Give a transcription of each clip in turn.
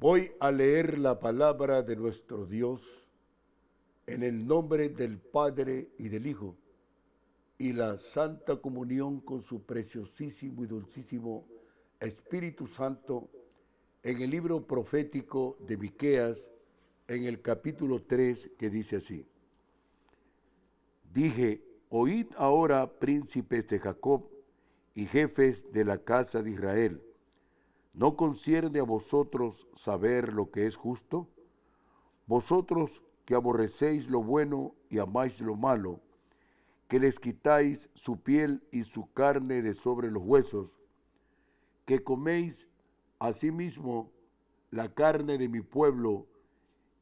Voy a leer la palabra de nuestro Dios en el nombre del Padre y del Hijo y la Santa Comunión con su preciosísimo y dulcísimo Espíritu Santo en el libro profético de Miqueas en el capítulo 3 que dice así: Dije, oíd ahora, príncipes de Jacob y jefes de la casa de Israel, ¿no concierne a vosotros saber lo que es justo? Vosotros que aborrecéis lo bueno y amáis lo malo, que les quitáis su piel y su carne de sobre los huesos, que coméis asimismo la carne de mi pueblo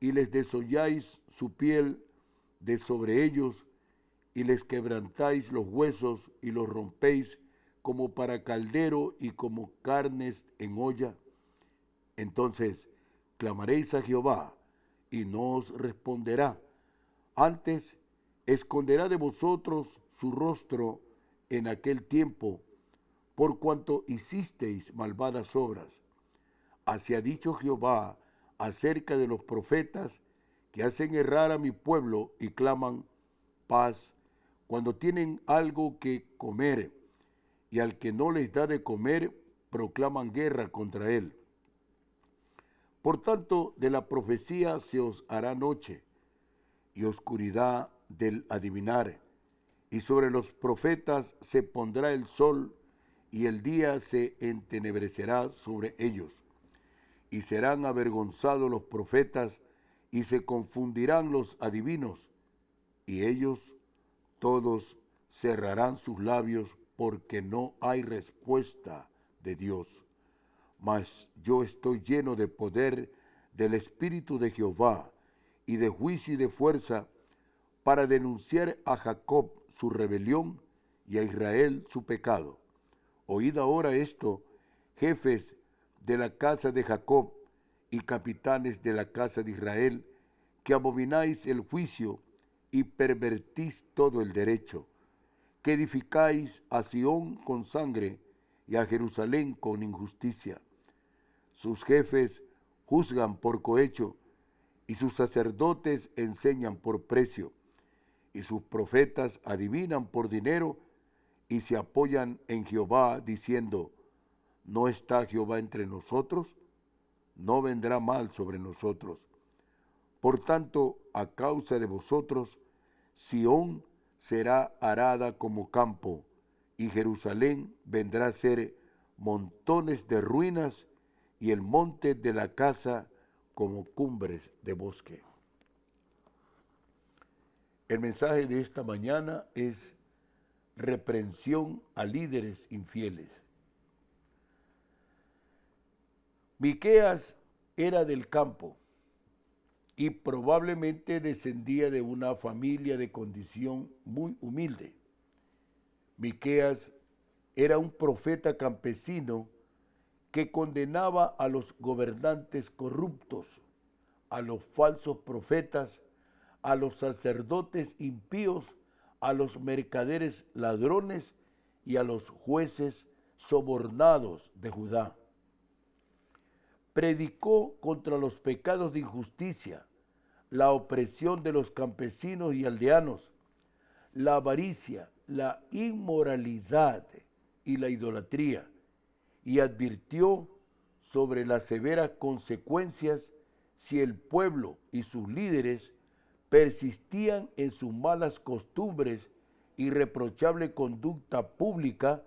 y les desolláis su piel de sobre ellos y les quebrantáis los huesos y los rompéis como para caldero y como carnes en olla. Entonces clamaréis a Jehová y no os responderá. Antes esconderá de vosotros su rostro en aquel tiempo, por cuanto hicisteis malvadas obras. Así ha dicho Jehová acerca de los profetas que hacen errar a mi pueblo y claman paz cuando tienen algo que comer, y al que no les da de comer proclaman guerra contra él. Por tanto, de la profecía se os hará noche y oscuridad del adivinar, y sobre los profetas se pondrá el sol, y el día se entenebrecerá sobre ellos. Y serán avergonzados los profetas, y se confundirán los adivinos, y ellos todos cerrarán sus labios, porque no hay respuesta de Dios. Mas yo estoy lleno de poder del Espíritu de Jehová, y de juicio y de fuerza, para denunciar a Jacob su rebelión y a Israel su pecado. Oíd ahora esto, jefes de la casa de Jacob y capitanes de la casa de Israel, que abomináis el juicio y pervertís todo el derecho, que edificáis a Sión con sangre y a Jerusalén con injusticia. Sus jefes juzgan por cohecho, y sus sacerdotes enseñan por precio, y sus profetas adivinan por dinero, y se apoyan en Jehová, diciendo, ¿no está Jehová entre nosotros? No vendrá mal sobre nosotros. Por tanto, a causa de vosotros, Sión será arada como campo, y Jerusalén vendrá a ser montones de ruinas, y el monte de la casa como cumbres de bosque. El mensaje de esta mañana es reprensión a líderes infieles. Miqueas era del campo y probablemente descendía de una familia de condición muy humilde. Miqueas era un profeta campesino que condenaba a los gobernantes corruptos, a los falsos profetas, a los sacerdotes impíos, a los mercaderes ladrones y a los jueces sobornados de Judá. Predicó contra los pecados de injusticia, la opresión de los campesinos y aldeanos, la avaricia, la inmoralidad y la idolatría, y advirtió sobre las severas consecuencias si el pueblo y sus líderes persistían en sus malas costumbres y irreprochable conducta pública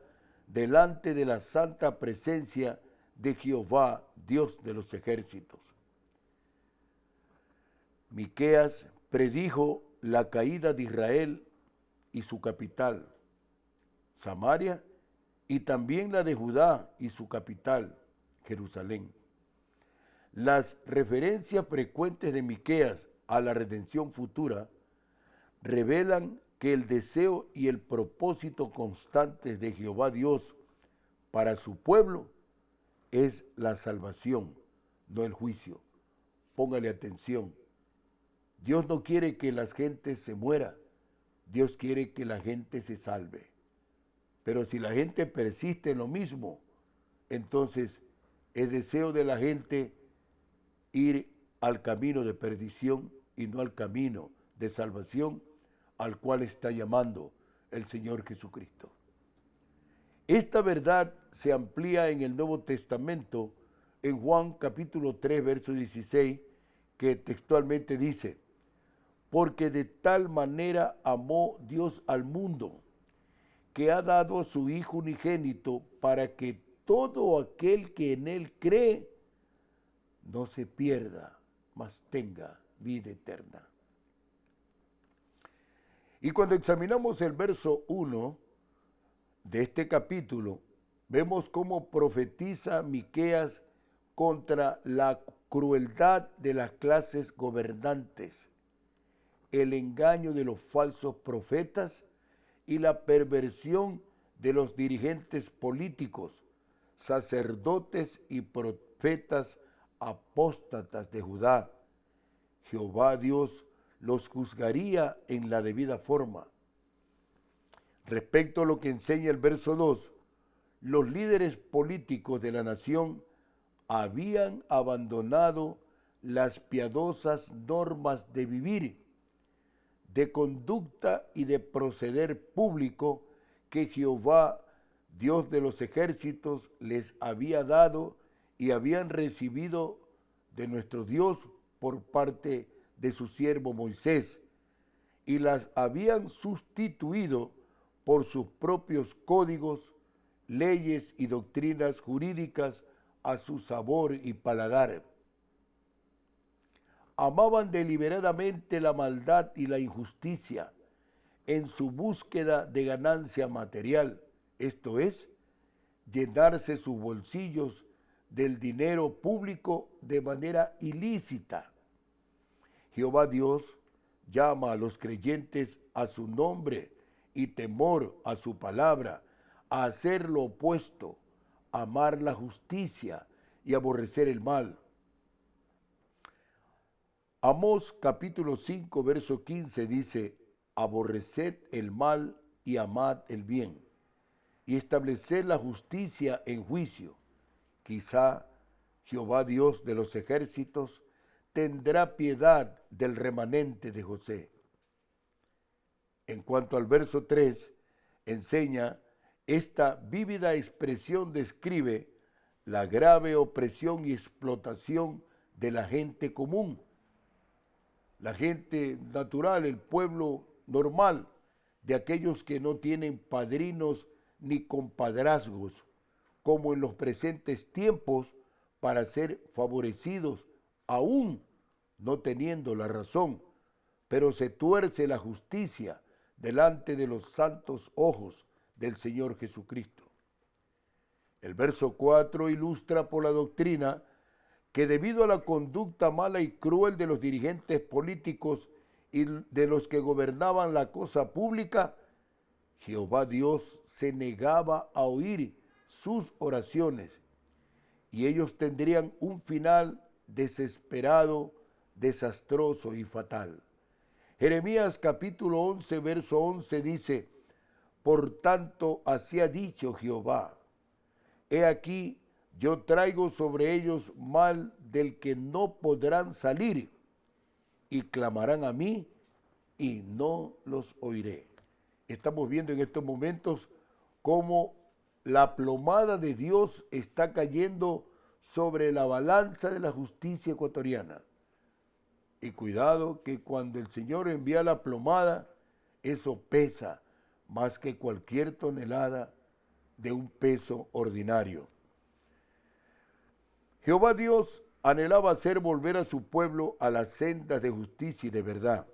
delante de la santa presencia de Jehová, Dios de los ejércitos. Miqueas predijo la caída de Israel y su capital, Samaria, y también la de Judá y su capital, Jerusalén. Las referencias frecuentes de Miqueas a la redención futura revelan que el deseo y el propósito constantes de Jehová Dios para su pueblo es la salvación, no el juicio. Póngale atención. Dios no quiere que la gente se muera, Dios quiere que la gente se salve. Pero si la gente persiste en lo mismo, entonces el deseo de la gente ir al camino de perdición y no al camino de salvación al cual está llamando el Señor Jesucristo. Esta verdad se amplía en el Nuevo Testamento en Juan capítulo 3, verso 16, que textualmente dice: porque de tal manera amó Dios al mundo, que ha dado a su Hijo unigénito, para que todo aquel que en él cree no se pierda, mas tenga vida eterna. Y cuando examinamos el verso 1 de este capítulo, vemos cómo profetiza Miqueas contra la crueldad de las clases gobernantes, el engaño de los falsos profetas y la perversión de los dirigentes políticos, sacerdotes y profetas apóstatas de Judá. Jehová Dios los juzgaría en la debida forma. Respecto a lo que enseña el verso 2, los líderes políticos de la nación habían abandonado las piadosas normas de vivir, de conducta y de proceder público que Jehová, Dios de los ejércitos, les había dado y habían recibido de nuestro Dios por parte de su siervo Moisés, y las habían sustituido por sus propios códigos, leyes y doctrinas jurídicas a su sabor y paladar. Amaban deliberadamente la maldad y la injusticia en su búsqueda de ganancia material, esto es, llenarse sus bolsillos del dinero público de manera ilícita. Jehová Dios llama a los creyentes a su nombre y temor a su palabra, a hacer lo opuesto, amar la justicia y aborrecer el mal. Amós capítulo 5, verso 15 dice: aborreced el mal y amad el bien, y estableced la justicia en juicio. Quizá Jehová Dios de los ejércitos tendrá piedad del remanente de José. En cuanto al verso 3, enseña: esta vívida expresión describe la grave opresión y explotación de la gente común, la gente natural, el pueblo normal, de aquellos que no tienen padrinos ni compadrazgos, como en los presentes tiempos, para ser favorecidos, aún no teniendo la razón, pero se tuerce la justicia delante de los santos ojos del Señor Jesucristo. El verso 4 ilustra por la doctrina que debido a la conducta mala y cruel de los dirigentes políticos y de los que gobernaban la cosa pública, Jehová Dios se negaba a oír sus oraciones y ellos tendrían un final desesperado, desastroso y fatal. Jeremías capítulo 11, verso 11 dice: por tanto, así ha dicho Jehová, he aquí, yo traigo sobre ellos mal del que no podrán salir, y clamarán a mí, y no los oiré. Estamos viendo en estos momentos cómo la plomada de Dios está cayendo sobre la balanza de la justicia ecuatoriana. Y cuidado que cuando el Señor envía la plomada, eso pesa más que cualquier tonelada de un peso ordinario. Jehová Dios anhelaba hacer volver a su pueblo a las sendas de justicia y de verdad,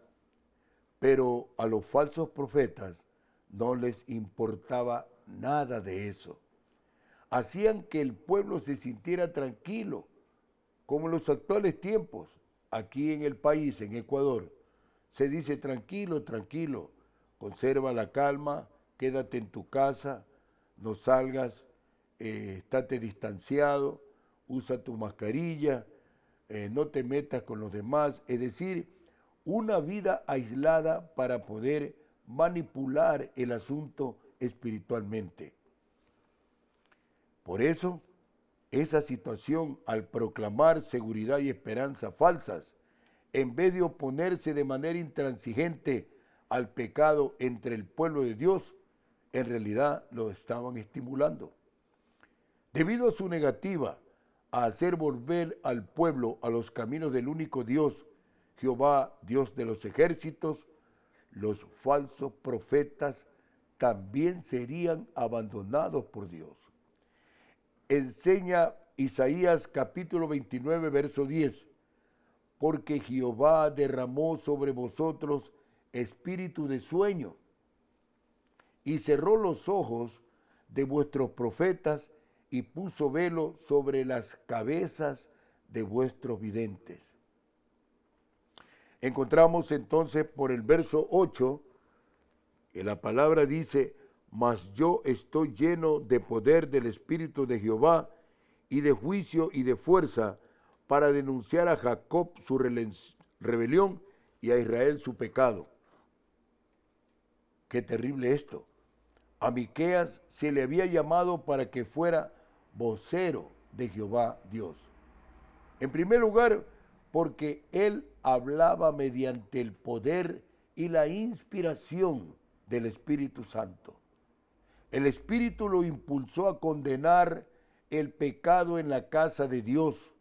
pero a los falsos profetas no les importaba nada de eso. Hacían que el pueblo se sintiera tranquilo, como en los actuales tiempos. Aquí en el país, en Ecuador, se dice tranquilo, tranquilo, conserva la calma, quédate en tu casa, no salgas, estate distanciado, usa tu mascarilla, no te metas con los demás, es decir, una vida aislada para poder manipular el asunto espiritualmente. Por eso, esa situación al proclamar seguridad y esperanza falsas, en vez de oponerse de manera intransigente al pecado entre el pueblo de Dios, en realidad lo estaban estimulando. Debido a su negativa a hacer volver al pueblo a los caminos del único Dios, Jehová, Dios de los ejércitos, los falsos profetas también serían abandonados por Dios. Enseña Isaías capítulo 29, verso 10, porque Jehová derramó sobre vosotros espíritu de sueño y cerró los ojos de vuestros profetas y puso velo sobre las cabezas de vuestros videntes. Encontramos entonces por el verso 8 que la palabra dice, mas yo estoy lleno de poder del Espíritu de Jehová y de juicio y de fuerza para denunciar a Jacob su rebelión y a Israel su pecado. Qué terrible esto. A Miqueas se le había llamado para que fuera vocero de Jehová Dios. En primer lugar, porque él hablaba mediante el poder y la inspiración del Espíritu Santo. El Espíritu lo impulsó a condenar el pecado en la casa de Dios.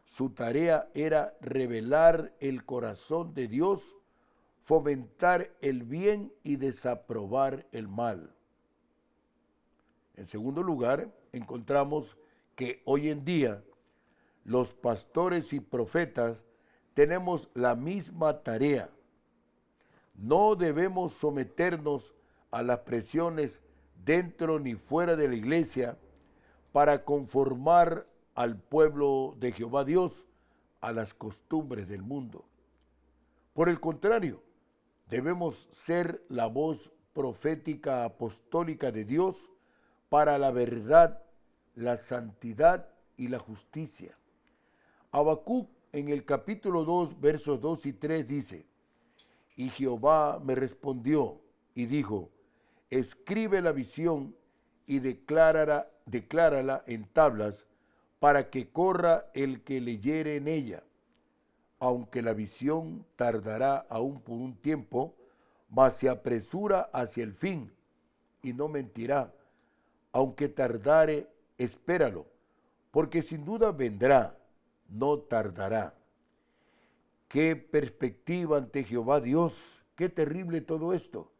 Su tarea era revelar el corazón de Dios, fomentar el bien y desaprobar el mal. En segundo lugar, encontramos que hoy en día los pastores y profetas tenemos la misma tarea. No debemos someternos a las presiones dentro ni fuera de la iglesia para conformar al pueblo de Jehová Dios a las costumbres del mundo. Por el contrario, debemos ser la voz profética apostólica de Dios para la verdad, la santidad y la justicia. Habacuc en el capítulo 2, versos 2 y 3 dice, y Jehová me respondió y dijo, escribe la visión y declárala en tablas para que corra el que leyere en ella. Aunque la visión tardará aún por un tiempo, mas se apresura hacia el fin y no mentirá. Aunque tardare, espéralo, porque sin duda vendrá, no tardará. Qué perspectiva ante Jehová Dios, qué terrible todo esto.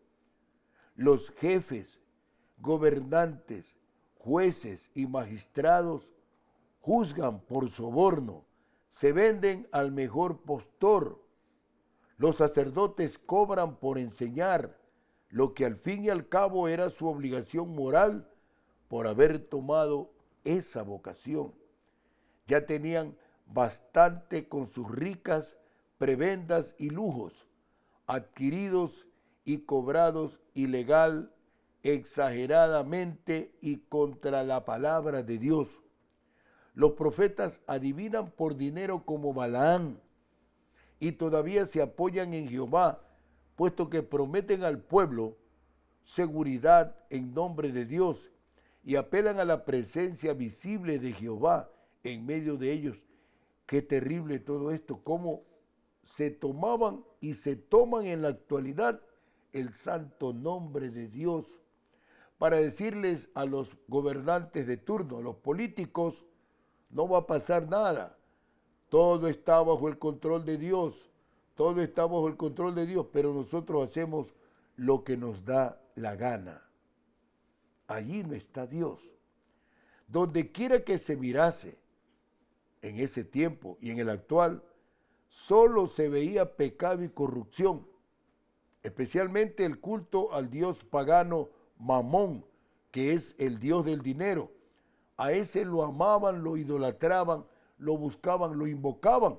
Los jefes, gobernantes, jueces y magistrados juzgan por soborno, se venden al mejor postor. Los sacerdotes cobran por enseñar lo que al fin y al cabo era su obligación moral por haber tomado esa vocación. Ya tenían bastante con sus ricas prebendas y lujos, adquiridos y cobrados ilegal, exageradamente y contra la palabra de Dios. Los profetas adivinan por dinero como Balaán y todavía se apoyan en Jehová, puesto que prometen al pueblo seguridad en nombre de Dios y apelan a la presencia visible de Jehová en medio de ellos. Qué terrible todo esto, cómo se tomaban y se toman en la actualidad el santo nombre de Dios para decirles a los gobernantes de turno, a los políticos, no va a pasar nada, todo está bajo el control de Dios, todo está bajo el control de Dios, pero nosotros hacemos lo que nos da la gana. Allí no está Dios. Donde quiera que se mirase en ese tiempo y en el actual, solo se veía pecado y corrupción, especialmente el culto al dios pagano Mamón, que es el dios del dinero. A ese lo amaban, lo idolatraban, lo buscaban, lo invocaban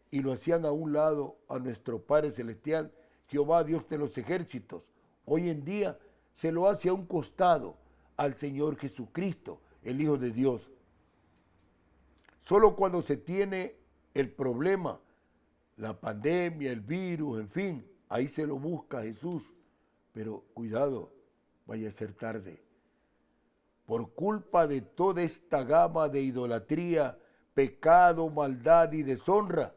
y lo hacían a un lado a nuestro Padre Celestial, Jehová Dios de los ejércitos. Hoy en día se lo hace a un costado al Señor Jesucristo, el Hijo de Dios. Solo cuando se tiene el problema, la pandemia, el virus, en fin, ahí se lo busca Jesús. Pero cuidado, vaya a ser tarde. por culpa de toda esta gama de idolatría, pecado, maldad y deshonra,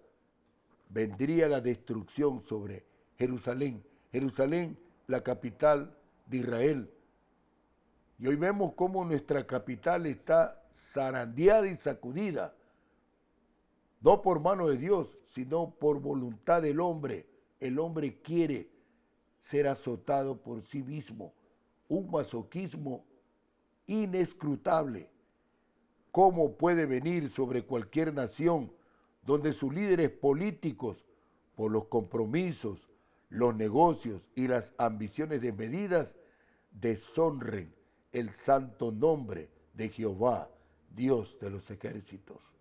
vendría la destrucción sobre Jerusalén. Jerusalén, la capital de Israel. Y hoy vemos cómo nuestra capital está zarandeada y sacudida, no por mano de Dios, sino por voluntad del hombre. El hombre quiere ser azotado por sí mismo, un masoquismo inescrutable. ¿Cómo puede venir sobre cualquier nación donde sus líderes políticos, por los compromisos, los negocios y las ambiciones desmedidas, deshonren el santo nombre de Jehová, Dios de los ejércitos?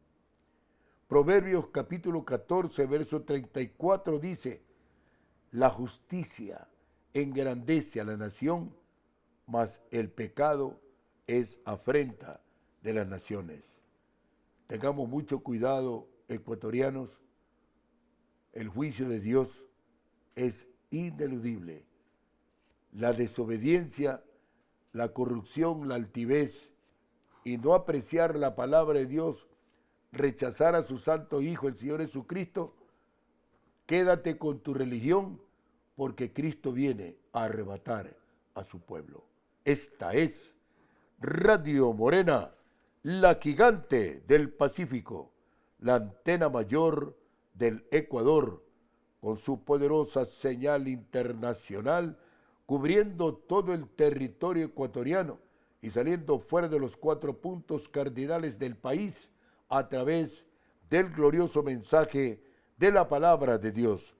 Proverbios capítulo 14, verso 34 dice: la justicia engrandece a la nación, mas el pecado es afrenta de las naciones. Tengamos mucho cuidado, ecuatorianos. El juicio de Dios es ineludible. La desobediencia, la corrupción, la altivez y no apreciar la palabra de Dios, rechazar a su santo Hijo, el Señor Jesucristo. Quédate con tu religión, porque Cristo viene a arrebatar a su pueblo. Esta es Radio Morena, la gigante del Pacífico, la antena mayor del Ecuador, con su poderosa señal internacional, cubriendo todo el territorio ecuatoriano y saliendo fuera de los 4 puntos cardinales del país a través del glorioso mensaje de la palabra de Dios.